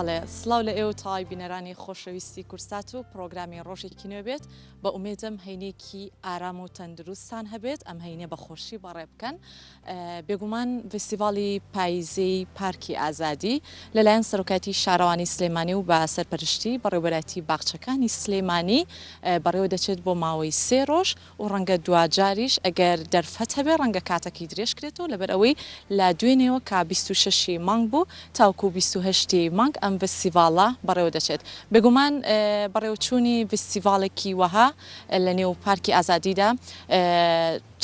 بەڵێ سڵاو لە ئێوە تاوای بینەرانی خۆشەویستی کورسات و پرۆگرامی ڕۆژێکی نوێ بێت بە ئومێدەم هەینێکی ئارام و تەندروستان هەبێت ئەم هەینێ بە خۆشی بەڕێ بکەن بێگومان فستیڤاڵی پاییزەی پارکی ئازادی لەلایەن سەرۆکاتی شارەوانی سلێمانی و بە سەرپەرشتی بەڕێوەبەرەتی باخچەکانی سلێمانی بەڕێوە دەچێت بۆ ماوەی 3 ڕۆژ و ڕەنگە دوجاریش ئەگەر دەرفەت هەبێ ڕەنگە کاتێکی درێژکرێتەوە لەبەر ئەوەی لا دوێنێەوە کا 26 مانگ بوو تاوکو 28 مانگ ئەم فستیڤاڵە بەڕێوە دەچێت بێگومان بەڕێوەچوونی فستیڤاڵێکی وەها لە نێو پارکی ئازادیدا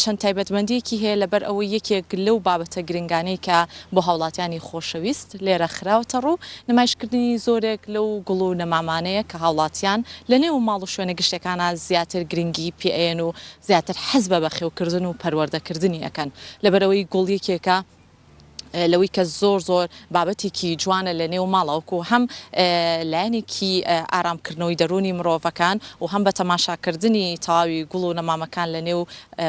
چەند تایبەتمەندیەکی هەیە لەبەر ئەوەی یەکێک لەو بابەتە گرنگانەی کە بۆ هاوڵاتیانی خۆشەویست لێرە خراوەتە ڕوو نمایشکردنی زۆرێک لەو گوڵ و نەمامانەیە کە هاوڵاتیان لە نێو ماڵ و شوێنە گشتەکانە زیاتر گرنگی پێئێن و زیاتر حەز بە بەخێوکردن و پەروەردەکردنی ئەەکەن لەبەرەوەی گوڵیەکێکە لەوەی کە زۆر بابەتێکی جوانە لە نێو ماڵەوەکو هەم لایەنێکی ئارامکردنەوەی دەرونی مرۆڤەکان و هەم بە تەماشاکردنی تەواوی گوڵ و نەمامەکان لە نێو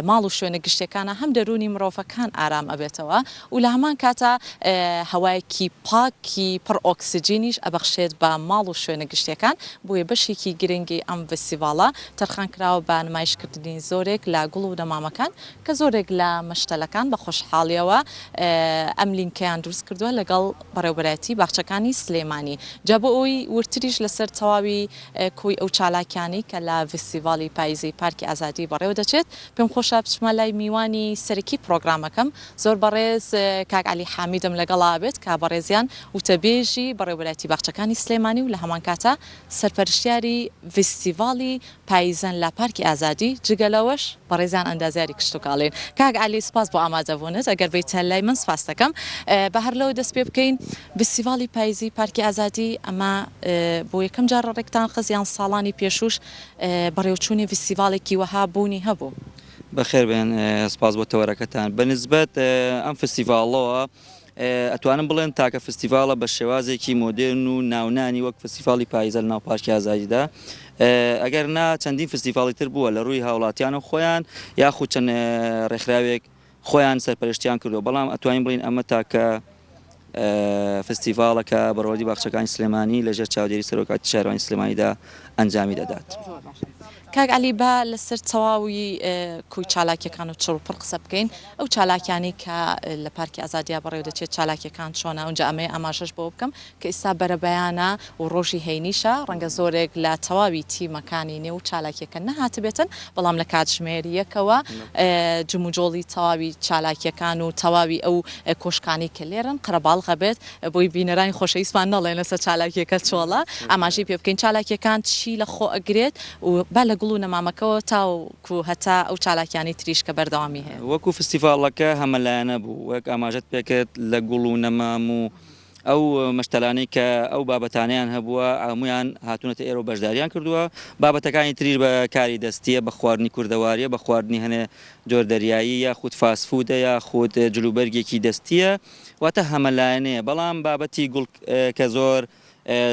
ماڵ و شوێنە گشتەکانە هەم دەرونی مرۆڤەکان ئارام ئەبێتەوە و لە هەمان کاتە هەوایەکی پاکی پڕ ئۆکسسیجینیش ئەبەخشێت بە ماڵ و شوێنە گشتەکان بۆیە بەشێکی گرنگی ئەم فستیڤاڵە تەرخان کراوە بە نمایشکردنی زۆرێک لە گوڵ و نەمامەکان کە زۆرێک لە مەشتەلەکان بە خۆشحاڵیەوە ئەم لینکیان دروست کردووە لەگەڵ بەڕێوەبەرەتی باخچەکانی سلێمانی جا بۆ ئەوی ورتریش لەسەر تەواوی کۆی ئەو چالاکیانی کە لە فستیڤاڵی پاییزەی پارکی ئازادی بەڕێوە دەچێت پێم خۆشە بچمە لای میوانی سەرەکی پرۆگرامەکەم زۆر بەڕێز کاک عەلی حامیدم لەگەڵا بێت کا بەڕێزیان وتەبێژی بەڕێوەبەرەتی باخچەکانی سلێمانی و لە هەمان کاتە سەرپەرشتیاری فستیڤاڵی پاییزەن لە پارکی ئازادی جگەلەوەش بەڕێزیان ئەندازیاری کشتتوکاڵێن کاک عەلی سپاس بۆ ئامادەبوونت ئەگەر بیتە لای من سپاس دەکەم بە هەر لەوە دەست پێ بکەین فستیڤاڵی پاییزی پارکی ئازادی ئەمە بۆ یەکەم جار ڕێکتان خزیان ساڵانی پێشوش بەڕێوەچوونی فستیڤاڵێکی وەها بوونی هەبوو بەخێر بێن سپاس بۆ تەوەرەکەتان بەنسبەت ئەم فستیڤاڵەوە ئەتوانم بڵێن تاکە فستیڤاڵە بە شێوازێکی مۆدرن و ناونانی وەک فستیڤاڵی پاییزە لە ناو پارکی ئازادیدا ئەگەر نا چەندین فستیڤاڵی تر بووە لە ڕووی هاوڵاتیان و خۆیان یاخود چەند ڕێکخراوێک خۆیان سەرپەرشتیان کردو بەڵام ئەتوانین بڵین ئەمە تاکە فستیڤاڵەکە بەڕێوەبەرەتی باخچەکانی سلێمانی لەژێر چاودێری سەرۆکاتی شارەوانی سلێمانیدا ئەنجامی دەدات. کاک عەلی با لەسەر تەواوی کوی چالاکیەکان و چڕ پڕ قسە بکەین ئەو چالاکیانی کە لە پارکی ئازادیا بەڕێوە دەچێت چالاکیەکان چۆنە ئەوجا ئەمەیە ئاماژەش بۆ بکەم کە ئێستا بەرەبەیانە و ڕۆژی هەینیشە ڕەنگە زۆرێک لە تەواوی تیمەکانی نێو چالاکیەکە نەهاتبێتن بەڵام لە کاتژمێریەکەوە جموجۆڵی تەواوی چالاکیەکان و تەواوی ئەو کۆشکانی کە لێرن قەرەباڵغە بێت بۆی بینەرانی خۆشەویستمان نەڵێن لەسەر چالاکیەکە چۆڵە ئاماژەی پێ بکەین چالاکیەکان چی لە خۆ ئەگرێت و با لە گوڵ و نەمامەکەەوە تاوکو هەتا ئەو چالاکیانی تریش کە بەردەوامی هەیە وەکو فستیڤاڵەکە هەمەلایەنە بوو وەک ئاماژەت پێکرد لە گوڵ و نەمام و ئەو مەشتەلانەی کە ئەو بابەتانیان هەبووە هەمویان هاتوونەتە ئێرە و بەشداریان کردووە بابەتەکانی تریش بە کاری دەستیە بە خواردنی کوردەواریە بە خواردنی هەنێ جۆر دەریایی یاخود فاسفودە یاخود جلوبەرگێکی دەستیە واتە هەمەلایەنەیە بەڵام بابەتی گوڵ کە زۆر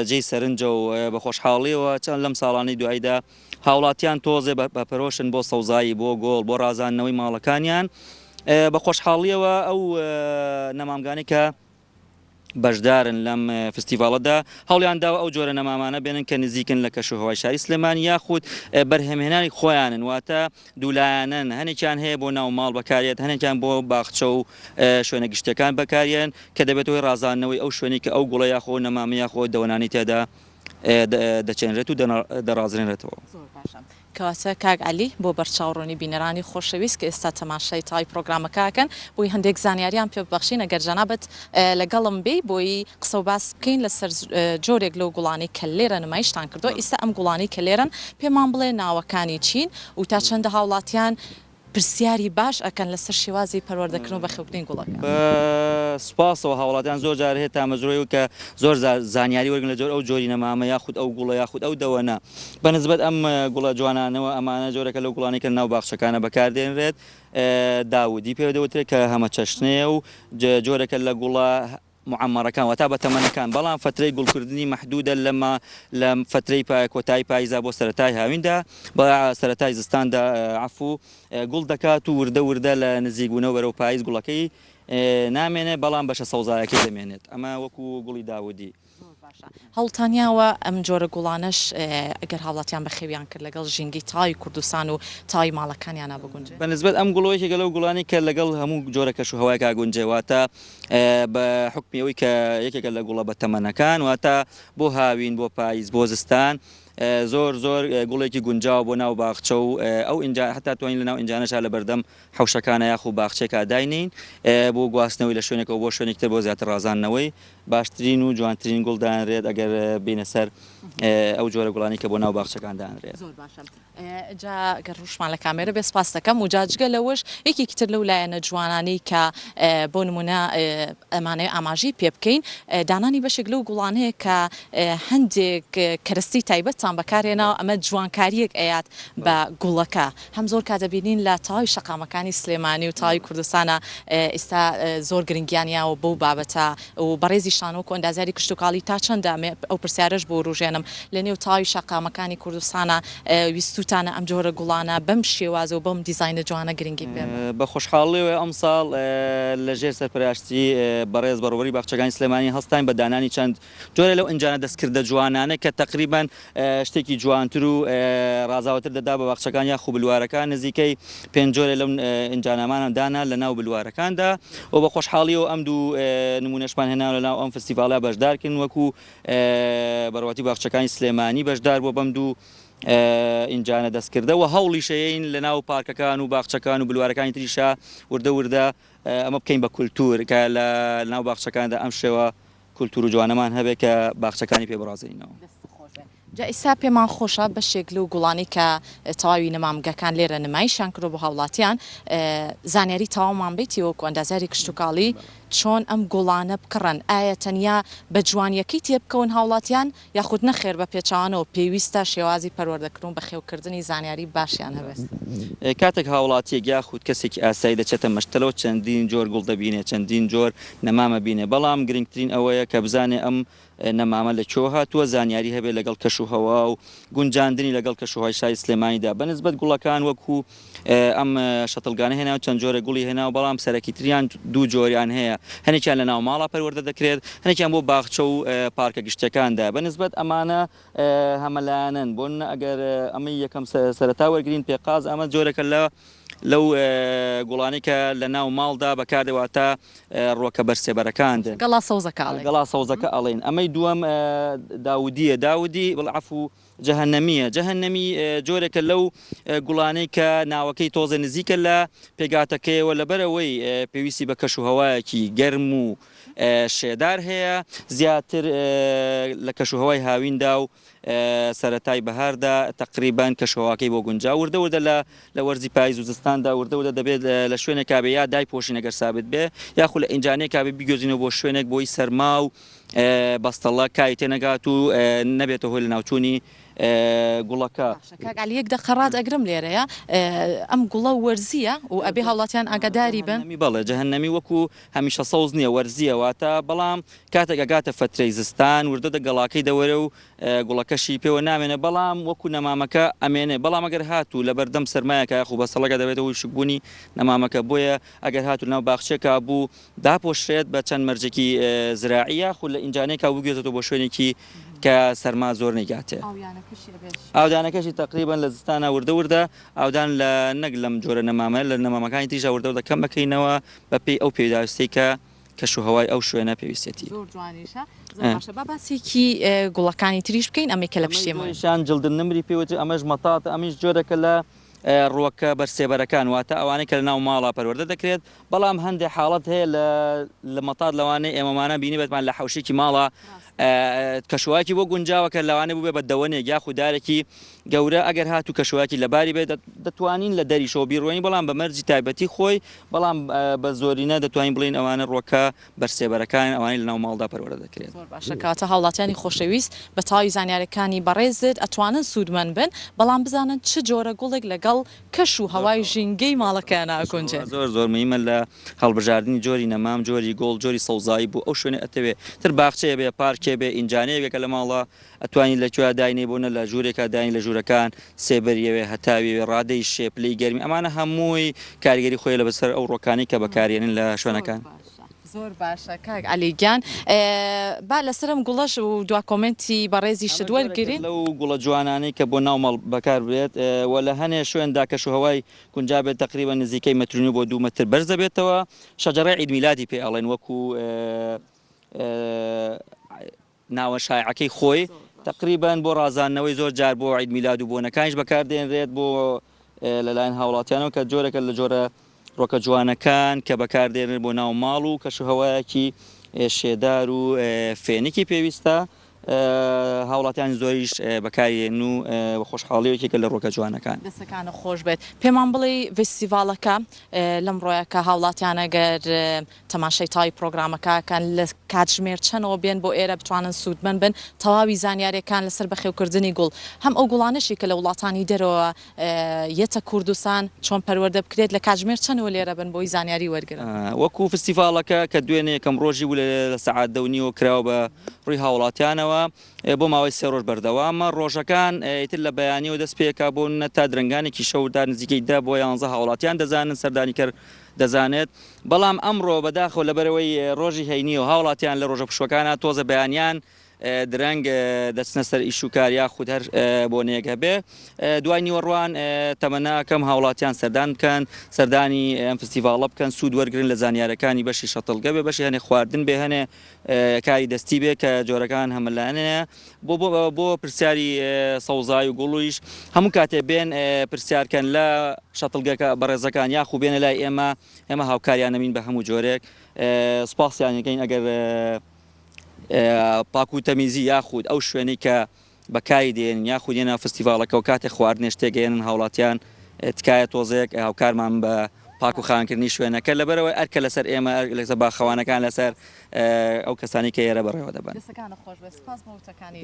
جێی سەرنجە و بە خۆشحاڵیەوە چەند لەم ساڵانی دواییدا هاوڵاتیان تۆزێ بە پەرۆشن بۆ سەوزایی بۆ گۆڵ بۆ ڕازاندنەوەی ماڵەکانیان بە خۆشحاڵیەوە ئەو نەمامگانی کە بەشدارن لەم فستیڤاڵەدا هەوڵیانداوە ئەو جۆرە نەمامانە بێنن کە نزیکن لە کەشوهەوای شاری سلێمانی یاخود بەرهەمهێنانی خۆیانن واتە دوولایەنن هەنێکیان هەیە بۆ ناو ماڵ بەکارێت هەنێکیان بۆ باخچە و شوێنە گشتەکان بەکارێن کە دەبێتەوەی ڕازاندنەوەی ئەو شوێنی کە ئەو گوڵە یاخۆ نەمامی یاخۆ دەوەنانی تێدا دەچێنرێت و دەڕازرێنرێتەوە. کەواتە کاک عەلی بۆ بەرچاوڕوونی بینەرانی خۆشەویست کە ئێستا تەماشای تای پرۆگرامەکەکەن بۆی هەندێک زانیاریان پێ ببەخشین ئەگەر جەنابەت لەگەڵم بێ بۆی قسە و باس بکەین لەسەر جۆرێک لەو گوڵانی کە لێرە نمایشتان کردووە ئێستا ئەم گوڵانی کە لێرن پێمان بڵێ ناوەکانی چین و تا چەندە هاوڵاتیان پرسیاری باش ئەکەن لەسەر شێوازی پەروەردەکردن و بەخێوکردنی گوڵەکە سپاسەوە هاوڵاتیان زۆر جار هەیە تامەزرۆی و کە زۆر زانیاری وەرگن لە جۆر ئەو جۆری نەمامە یاخود ئەو گوڵە یاخود ئەو دەوەنە بەنسبەت ئەم گوڵە جوانانەوە ئەمانە جۆرەکە لەو گوڵانی کە ناو باخچەکانە بەکاردێنرێت داودی پێ دەوترێت کە هەمە چەشنەیە و جۆرەکە لە گوڵە معمەرەکان وەتا بە تەمەنەکان بەڵام فترەی گوڵکردنی مەحدودە لە فترەی کۆتایی پاییزا بۆ سەرەتای هاویندا بە سەرەتای زستاندا عەفو گوڵ دەکات و وردە لە نزیکبوونەوە بەرەو پاییز گوڵەکەی نامێنێ بەڵام بەشە سەوزایەکەی دەمێنێت ئەمە وەکو گوڵی داودی هەوڵتانیاوە ئەم جۆرە گوڵانش ئەگەر هاوڵاتیان بەخێویان کرد لەگەڵ ژینگی تای کوردستان و تای ماڵەکانیانە بگونجێ بەنسبەت ئەم گوڵەوەیەکی گەلە و گوڵانی کە لەگەڵ هەموو جۆرە کەش و هەوایکا گونجێواتە بە حکمیەوەی کە یەکێکە لە گوڵە بە تەمەنەکان واتە بۆ هاوین بۆ پاییز بۆ زستان زۆر گوڵێکی گونجاو بۆ ناو باخچە و ئەو هەتا توانین لە ناو ئینجانەشا لە بەردەم حوشەکانە یاخو باخچێکا داینین بۆ گواستنەوەی لە شوێنێکەوە بۆ شوێنێکتر بۆ زیاتر ڕازاندنەوەی باشترین و جوانترین گوڵ دانرێت ئەگەر بینە سەر ئەو جۆرە گوڵانی کە بۆ ناو باخچەکان دانرێت. زۆر باشە. جا گەر ڕوشمان لە کامێرە بێ سپاس دەکەم و جاجگە لەوەش یەکێکی تر لەو لایەنە جوانانەی کە بۆ نمونە ئەمانەیە ئاماژی پێ بکەین دانانی بەشێک لەو گوڵانەیە کە هەندێک کەرستی تایبەتتان بەکارهێناوە ئەمە جوانکاریەک ئەیات بە گوڵەکە هەم زۆر کات دەبینین لە تاوی شەقامەکانی سلێمانی و تاوی کوردستانە ئێستا زۆر گرنگیانیاوە بەو بابەتە و بەڕێزی شانۆ و ئەندازیاری کشتتوکاڵی تا چەندە ئەو پرسیارش بۆ ڕژێنم لە نێو تاوی شەقامەکانی کوردستانە ویستوتانە ئەم جۆرە گوڵانە بەم شێوازە و بەم دیزاینە جوانە گرنگی بێن بە خۆشحاڵیەوە ئەم ساڵ لەژێر سەرپەرشتی بەڕێز بەڕوەری باخچەکانی سلێمانی هەستین بە دانانی چەند جۆرە لەو ئەنجانە دەستکردە جوانانە کە تقریبان شتێکی جوانتر و ڕازاوتر دەدا بە باخچەکان یا خوو بلوارەکان نزیکەی پێنج جۆرە لەو ئەنجانەمانە دانا لە ناو بلوارەکاندا و بە خۆشحاڵیەوە ئەم دوو نمونەشمان هێنا لە ناو ئەم فستیڤالە بەشدارکردن وەکو بەڕواتی باخچەکانی سلێمانی بەشدار بۆ بەم دوو ئینجانە دەستکردەوە هەوڵی شەیەین لە ناو پارکەکان و باخچەکان و بلوارەکانی تریشا وردە ئەمە بکەین بە کولتور کە لە ناو باخچەکاندا ئەم شێوە کولتور و جوانەمان هەبێت کە باخچەکانی پێ بڕازێنەوە. جا ئێستا پێمان خۆشە بەشێک لەو گوڵانی کە تەواوی نەمامگەکان لێرە نمایشیان کردو بۆ هاوڵاتیان زانیاری تەواومان بیتی وەکو ئەندازیاری کشتتوکاڵی چۆن ئەم گوڵانە بکڕن ئایا تەنیا بە جوانیەکەی تێبکەون هاوڵاتیان یاخود نەخێر بە پێچوانەوە پێویستە شێوازی پەروەردەکردن بە خێوکردنی زانیاری باشیان هەبێت. کاتێک هاوڵاتیەک یاخود کەسێکی ئاسایی دەچێتە مەشتەلەوە چەندین جۆر گوڵ دەبینێت چەندین جۆر نەمامە بینێ بەڵام گرنگترین ئەوەیە کە بزانێ ئەم نەمامە لە کۆ هاتووە زانیاری هەبێت لەگەڵ کەش و هەوا و گونجاندنی لەگەڵ کەشوهای شای سلێمانیدا بەنسبەت گوڵەکان وەکو ئەم شەتڵگانە هێنا و چەند جۆرە گوڵی هێناوە بەڵام سەرەکی تریان دوو جۆریان هەیە هەنێکیان لە ناو ماڵا پەروەردە دەکرێت هەنێکیان بۆ باخچە و پارکە گشتەکاندا بەنسبەت ئەمانە هەمەلایەنن بۆن ئەگەر ئەمە یەکەم سەرەتا وەرگرین پێقاز ئەمە جۆرەکە لەو گوڵانی کە لە ناو ماڵدا بەکاردەواتە ڕۆکە بەرسێبەرەکان گەڵا سەوزەکە ئەڵێن ئەمەی دووەم داودی بڵعفو جەهەنەمی جۆرێکە لەو گوڵانەی کە ناوەکەی تۆزە نزیکە لە پێگاتەکەیەوە لەبەرەوەی پێویستی بە کەش و هەوایەکی گەرم و شێدار هەیە زیاتر لە کەشوهەوای هاویندا و سەرەتای بەهاردا تقریبان کەشەواکەی بۆ گونجا وردە لە وەرزی پاییز و زستاندا وردە دەبێت لە شوێنێک کابێ یا دای پۆشی نەگەر سابت بێ یاخو لە ئینجانەیە کابێ بیگۆزینەوە بۆ شوێنێک بۆی سەرما و بەستەڵە کای تێنەگات و نەبێتە هۆی لە ناوچوونی گوڵەکە یەک دەقەڕات ئەگرم لێرەیە ئەم گوڵە وەرزیە و ئەبێ هاوڵاتیان ئاگاداری بن بەڵێ جەهەنەمی وەکو هەمیشە سەوز نییە وەرزیەواتە بەڵام کاتێک ئەگاتە فترەی زستان وردە گەڵاکەی دەوەرە و گوڵەکەشی پێوە نامێنێ بەڵام وەکو نەمامەکە ئەمێنێ بەڵام ئەگەر هاتوو لە بەردەم سەرمایەکە یاخو بەسەڵەکە دەبێتەوەی شکبوونی نەمامەکە بۆیە ئەگەر هاتوو ناو باخچێکا بوو داپۆشرێت بە چەند مەرجێکی زراعی یاخو لە ئینجانێکا بگوێتەوە بۆ شوێنێکی کە سەرما زۆر نەیگاتێ ئاودانەکەشی تقریبان لە زستانە وردە ئاودان لە نەک لەم جۆرە نەمامە لە نەمامەکانی تریژە وردە کەم بکەینەوە بە پێی ئەو پێداویستەی کە کەشوهەوای ئەو شوێنە پێویستێتی باباسێکی گوڵەکانی تریش بکەین ئەمە کە لە پشتێمەشان جلدن نمری پێوتر ئەمەش مەتات ئەمیش جۆرەکە لە ڕۆکە بەرسێبەرەکان واتە ئەوانەی کە لە ناو ماڵا پەروەردە دەکرێت بەڵام هەندێک حاڵەت هەیە لە مەتات لەوانەیە ئێمەمانە بینی بێتمان لە حوشێکی ماڵە کەشوواکی بۆ گونجاوەکە لەوانێ بوو بێ بە دەوەنێک یاخودارێکی گەورە ئەگەر هاتوو کەشوواکی لەباری بێت دەتوانین لە دەریشەوە بیڕۆین بەڵام بە مەرجی تایبەتی خۆی بەڵام بە زۆرینە دەتوانین بڵین ئەوانە ڕۆکە بەرسێبەرەکان ئەوانەی لە ناو ماڵدا پەروەردە دەکرێت باشەکاتە هاوڵاتیانی خۆشەویست بە تاوی زانیاریەکانی بەڕێزت ئەتوانن سوودمەند بن بەڵام بزانن چ جۆرە گوڵێک لەگەڵ کەش و هەوای ژینگەی ماڵەکەیانە ئەکۆنجێت زۆر مهمە لە هەڵبژاردننی جۆری نەمام جۆری گۆڵ جۆری سەوزایی بوو ئەو شوێنە ئەتەوێت تر باخچەیە بێ پارکێ بێ ئینجانەیەکە لە ماڵە ئەتوانین لەکوێ داینێ بوونە لە ژوورێکە داین لە ژوورەکان سێبەریەوێ هەتاوی ڕادەی شێپلەی گەرمی ئەمانە هەمووی کاریگەری خۆی لە بەسەر ئەو ڕۆکانی کە بەکارێنن لە شوێنەکان زۆر باشە کاک عەلیگیان با لەسرم گوڵەش و دوا کۆمنتی بەڕێزی شت وەرگرین لەو گوڵە جوانانەی کە بۆ ناومەڵ بەکار بێت و لە هەنێ شوێندا کەشوهەوای کونجابێت تقریبا نزیکەی مەترونی بۆ 2 متر بەرز دەبێتەوە شەجەرەی عید میلادی پێ ئەڵێن وەکو ناوە شایعەکەی خۆی تقریبا بۆ ڕازاندنەوەی زۆر جار بۆ عید میلاد و بۆنەکانیش بەکاردێنرێت بۆ لەلایەن هاوڵاتیانەوە کە جۆرێکە لە جۆرە ڕۆکە جوانەکان کە بەکاردێنرێت بۆ ناو ماڵ و کەشوهەوایەکی شێدار و فێنێکی پێویستە هاوڵاتیان زۆریش بەکارێن و خۆشحاڵیەکێکە لە ڕۆکە جوانەکان دەستەکانە خۆش بێت پێمان بڵێ فستیڤالەکە لەم ڕۆیەکە هاوڵاتیانەگەر تەماشای تای پرۆگرامەکەکان لە کاتژمێر چەندەوە بێن بۆ ئێرە بتوانن سوودمەند بن تەواوی زانیاریەکان لەسەر بەخێوکردنی گوڵ هەم ئەو گوڵانشی کە لە وڵاتانی دەرەوە یەتە کوردستان چۆن پەروەردە بکرێت لە کاتژمێر چەندەوە لێرە بن بۆی زانیاری وەرگرن وەکو فستیڤالەکە کە دوێنێ یەکەم ڕۆژی بوو لە سەعات 2:30 کراوە بە ڕووی هاوڵاتیانەوە بۆ ماوەی 3 ڕۆژ بەردەوامە ڕۆژەکان ئیتر لە بەیانیەوە دەست پێکا بۆ تا درنگانێکی شەودا نزیکەی 10 بۆ 11 هاوڵاتیان دەزانن سەردانی کرد دەزانێت بەڵام ئەمڕۆ بەداخەوە لەبەرەوەی ڕۆژی هەینی و هاوڵاتیان لە ڕۆژە پشوەکانە تۆزە بەیانیان درەنگ دەچنە سەر ئیشوکار یاخود هەر بۆنەیەک هەبێ دوای نیوەڕوان تەمەناکەم هاوڵاتیان سەردان بکەن سەردانی ئەم فستیڤاڵە بکەن سوود وەرگن لە زانیارەکانی بەشی شەتڵگە بێ بەشی هەنێ خواردن بێ هەنێ کاری دەستی بێ کە جۆرەکان هەمەلایەنەیە بۆ پرسیاری سەوزای و گوڵیش هەموو کاتێ بێن پرسیارکەن لە شەتڵگەکە بەڕێزەکان یاخو بێنە لای ئێمە هاوکاریان نەمین بە هەموو جۆرێک سوپاسیانەکەین ئەگەر پاک و تەمیزی یاخود ئەو شوێنەی کە بەکاری دێن یاخود یەنە فستیڤالەکە و کاتێک خواردنێ شتێگەێنن هاوڵاتیان تکایە تۆزێک هاوکارمان بە پاک و خاوەنکردنی شوێنەکە لەبەرەوەی ئەرکە لەسەر ئێمە لەسەر باخەوانەکان لەسەر ئەو کەسانی کە ئێرە بەڕێوە دەبن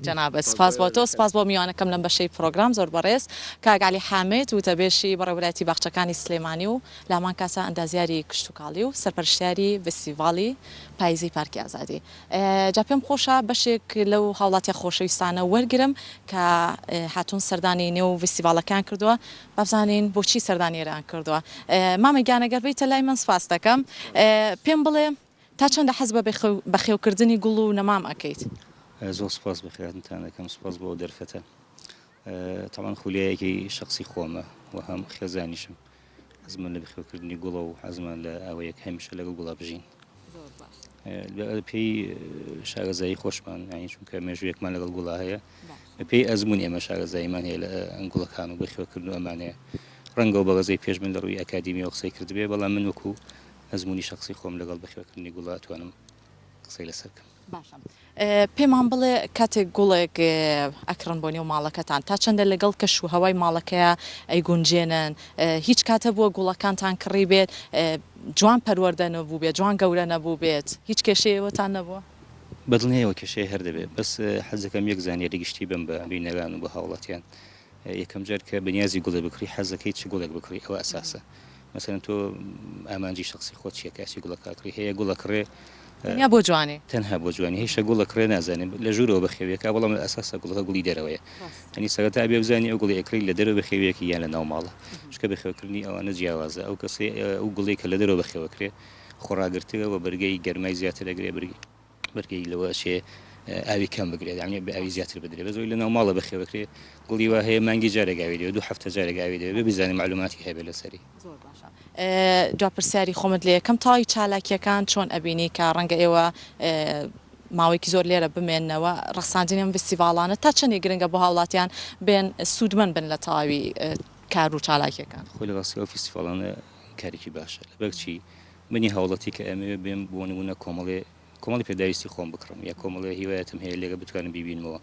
جەنابەت سپاس بۆ تۆ سپاس بۆ میوانەکەم لەم بەشەی پرۆگرام زۆر بەڕێز کاک عەلی حامید وتەبێشی بەڕێوەبەرایەتی باخچەکانی سلێمانی و لامان کاسە ئەندازیاری کشتوکاڵی و سەرپەرشتیاری فستیڤاڵی پاییزی پارکی ئازادی جا پێم خۆشە بەشێک لەو هاوڵاتی خۆشەویستانە وەرگرم کە هاتوون سەردانی نێو فستیڤاڵەکان کردووە بابزانین بۆچی سەردانیێران کردووە مامە گیانەگەر بیتە لای من سپاس دەکەم پێم بڵێ تا چەندە حەز بە بەخێوکردنی گوڵ و نەمام ئەەکەیت زۆر سپاس بەخێراتتان دەکەم سپاس بۆ دەرفەتە تاوان خولایەکی شخصی خۆمە و هەم خێزانیشم حەزمان لە بەخێوکردنی گوڵە و حەزمان لە ئەوەیەک هەمیشە لەگەڵ گوڵا بژین پێی شارەزایی خۆشمان ینی چونکە مێژوویەکمان لەگەڵ گوڵا هەیە پێی ئەزمون ئێمە شارەزاییمان هەیە لە ئەنگوڵەکان و بەخێوکردن ئەمانەیە ڕەنگە و بەغەزەی پێش من لە ڕووی ئەکادیمیەوە قسەی کردبێ بەڵام من وەکو ئەزمموی شخصی خۆم لەگەڵ بەخێوکردنی گوڵا توانم قسەی لەسەرکەم پێمان بڵێ کاتێک گوڵێک ئەکڕن بۆ نێو ماڵەکەتان تا چەندە لەگەڵ کەشوهەوای ماڵەکەیە ئەیگونجێنن هیچ کاتە بووە گوڵەکانتان کڕی بێت جوان پەروەردە نەبوو بێت جوان گەورە نەبوو بێت هیچ کێشەیەوەتان نەبووە بەدڵنیەوە کێشەیە هەر دەبێت بەس حەزەکەم یەک زانیاری گشتی بم بە بینەران و بە هاوڵاتیان یەکەم جار کە بەنیازی گوڵێ بکڕی حەزەکەی چ گوڵێک بکڕی ئەوە ئەساسە مەسەن تۆ ئامانجی شخصی خۆت چیە کاسی گوڵەکەکڕی هەیە گوڵەکڕێ یا بۆ جوانی تەنها بۆ جوانی هیچ گوڵەکڕێ نازانێت لە ژوورەوە بەخێوێکە بەڵام لە ئەساسە گوڵەکە گوڵی دەرەوەیە هەنی سەرەتا بێ بزانانی ئەو گوڵی ئەکڕی لە دەرەوە بەخێوێکی یان لە ناو ماڵە شکە بەخێوکردنی ئەوانە جیاوازە ئەو کەسی ئەو گوڵی کە لە دەرەوە بەخێوەکرێ خۆراگرتەوە بەرگەی گەرمای زیاتر دەگرێ بەرگەی لەوە شێ ئاوی کەم بگرێت یعنی بە ئاوی زیاتر بدرێت بە زۆی لە ناو ماڵە بەخێوەکرێ گوڵی وا هەیە مانگی جارێگاوی دەوێت 2 جارێگاوی دەوێت بزانانی معلوماتی هەبێت لەسەری جا پرسیاری خۆمت لە یەکەم تاوی چالاکیەکان چۆن ئەبینی کە ڕەنگە ئێوە ماوەیەکی زۆر لێرە بمێننەوە ڕەخساندنیان فستیڤاڵانە تا چەندی گرنگە بۆ هاوڵاتیان بێن سوودمەند بن لە تاوی کار و چالاکیەکان خۆی لە ڕاستی ئەو فستیڤاڵانە کارێکی باشە لەبەرچی منی هاوڵەتی کە ئەمێ بێم بۆ نمونە کۆمەڵی پێداویستی خۆم بکڕم یا کۆمەڵی هیوایەتم هەیە لێگە بتوانم بیبینمەوە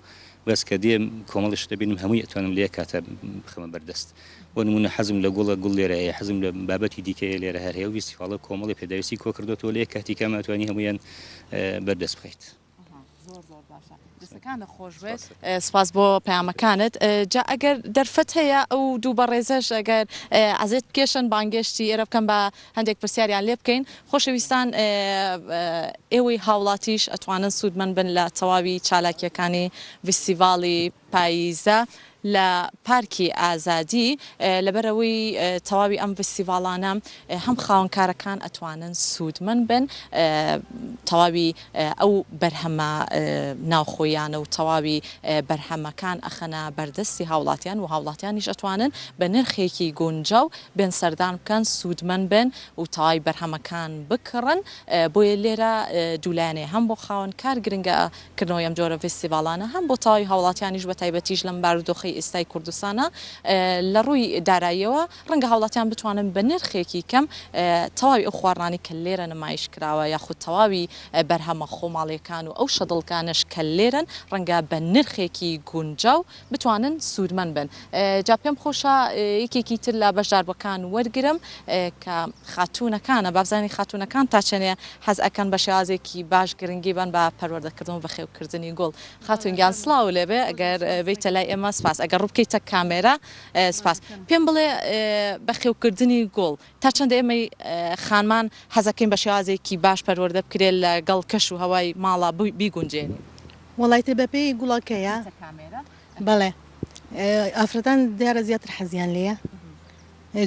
بەس کە دێم کۆمەڵیش دەبینم هەمووی ئەتوانم لێ کاتە بخەمە بەردەست بۆ نمونە حەزم لە گوڵ لێرە هەیە حەزم لە بابەتی دیکەیە لێرە هەر هەیە و فستیڤاڵە کۆمەڵی پێداویستی کۆ کردوەوە لێ کاتی کەم ئەتوانی هەمویان بەردەست بخەیت دەستەکانە خۆش بێت سپاس بۆ پەیامەکانت جا ئەگەر دەرفەت هەیە ئەو دوو بەڕێزەش ئەگەر ئازێت بکێشن بانگشتی ئێرە بکەم بە هەندێک پرسیاریان لێ بکەین خۆشەویستان ئێوەی هاوڵاتیش ئەتوانن سوودمەند بن لە تەواوی چالاکیەکانی فستیڤاڵی پاییزە لە پارکی ئازادی لەبەرەوەی تەواوی ئەم فستیڤاڵانە هەم خاوەنکارەکان ئەتوانن سوودمەند بن تەواوی ئەو بەرهەمە ناوخۆیانە و تەواوی بەرهەمەکان ئەخەنە بەردەستی هاوڵاتیان و هاوڵاتیانیش ئەتوانن بە نرخێکی گونجاو بێن سەردان بکەن سوودمەند بن و تەواوی بەرهەمەکان بکڕن بۆیە لێرە دوولانێ هەم بۆ خاوەنکار گرنگەکردنەوەی ئەم جۆرە فستیڤاڵانە هەم بۆ تەواوی هاوڵاتیانیش بە تایبەتیش لەم بارودۆخی ئێستای کوردستانە لە ڕووی داراییەوە ڕەنگە هاوڵاتیان بتوانن بە نرخێکی کەم تەواوی ئەو خواردنانی کە لێرە نمایش کراوە یاخود تەواوی بەرهەمە خۆماڵیەکان و ئەو شەدڵکانش کە لێرن ڕەنگە بە نرخێکی گونجاو بتوانن سوودمەند بن جا پێم خۆشە یەکێکی تر لە بەشداربەکان وەرگرم کە خاتوونەکانە بابزانی خاتوونەکان تا چەنێ حەز ئەکەن بە شێوازێکی باش گرنگی بن بە پەروەردەکردن و بەخێوکردنی گوڵ خاتوونگیان سڵاو لێبێ ئەگەر بیتە لای ئێمە سپاس ئەگەر ڕووبکەیتە کامێرە سپاس پێم بڵێ بەخێوکردنی گوڵ تا چەندە ئێمەی خانمان حەزەکەین بە شێوازێکی باش پەروەردە بکرێت لەگەڵ کەش و هەوای ماڵا بیگونجێنی وڵایتە بەپێی گوڵەکەیە بەڵێ ئافرەتان دیارە زیاتر حەزیان لێە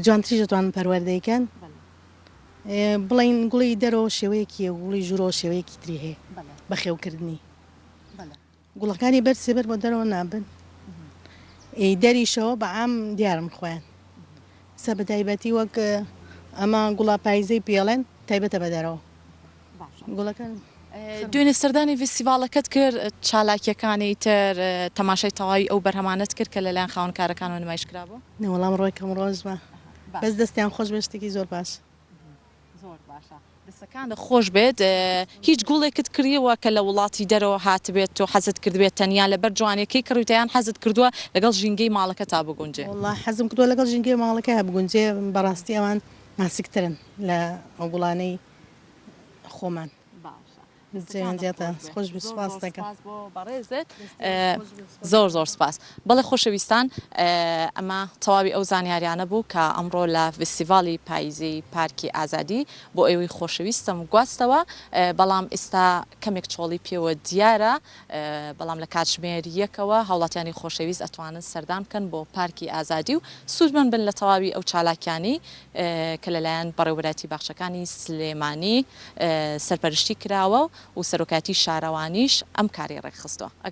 جوانتری دەتوانن پەروەردەیکەن بڵین گوڵی دەرەوە شێوەیەکیە گوڵی ژوورەوە شێوەیەکی تری هەیە بەخێوکردنی گوڵەکانی بەر سێبەر بۆ دەرەوە نابن دەریشەوە بە عام دیارم خۆیان سە بە تایبەتی وەک ئەمە گوڵا پایزەی پێڵێن تایبەتە بە دەرەوە گوڵەکان دوێنێ سەردانی فستیڤاڵەکەت کرد چالاکیەکانی تر تەماشای تەواوی ئەو بەرهەمانەت کرد کە لەلایەن خاوەنکارەکانەوە نمایش کرابوو نەوەڵام ڕۆیکەم ڕۆژمە بەس دەستیان خۆش بێ شتێکی زۆر باش زۆر باشە دەستەکان خۆش بێت هیچ گوڵێکت کردیەوە کە لە وڵاتی دەرەوە هاتبێت و حەزت کردبێت تەنیا لەبەر جوانەکەی کڕوتیان حەزت کردووە لەگەڵ ژینگەی ماڵەکە تا بگونجێ والله حەزم کردووە لەگەڵ ژینگەی ماڵەکە بگونجێ بەڕاستی ئەوان ماسکترن لە ئەو گوڵانەی خۆمان زیاتر خۆش سپاس دەکەم بەڕێزت زۆر زۆر سپاس بەڵێ خۆشەویستان ئەمە تەواوی ئەو زانیاریانە بوو کە ئەمڕۆ لە فستیڤاڵی پاییزی پارکی ئازادی بۆ ئێوەی خۆشەویستم گواستەوە بەڵام ئێستا کەمێک چۆڵی پێوە دیارە بەڵام لە کاتژمێر یەکەوە هاوڵاتیانی خۆشەویست ئەتوانن سەردان بکەن بۆ پارکی ئازادی و سوودمەند بن لە تەواوی ئەو چالاکیانی کە لەلایەن بەڕێوەبەتی باخچەکانی سلێمانی سەرپەرشتی کراوە و سەرۆکاتی شارەوانیش ئەم کاری ڕێکخستووە.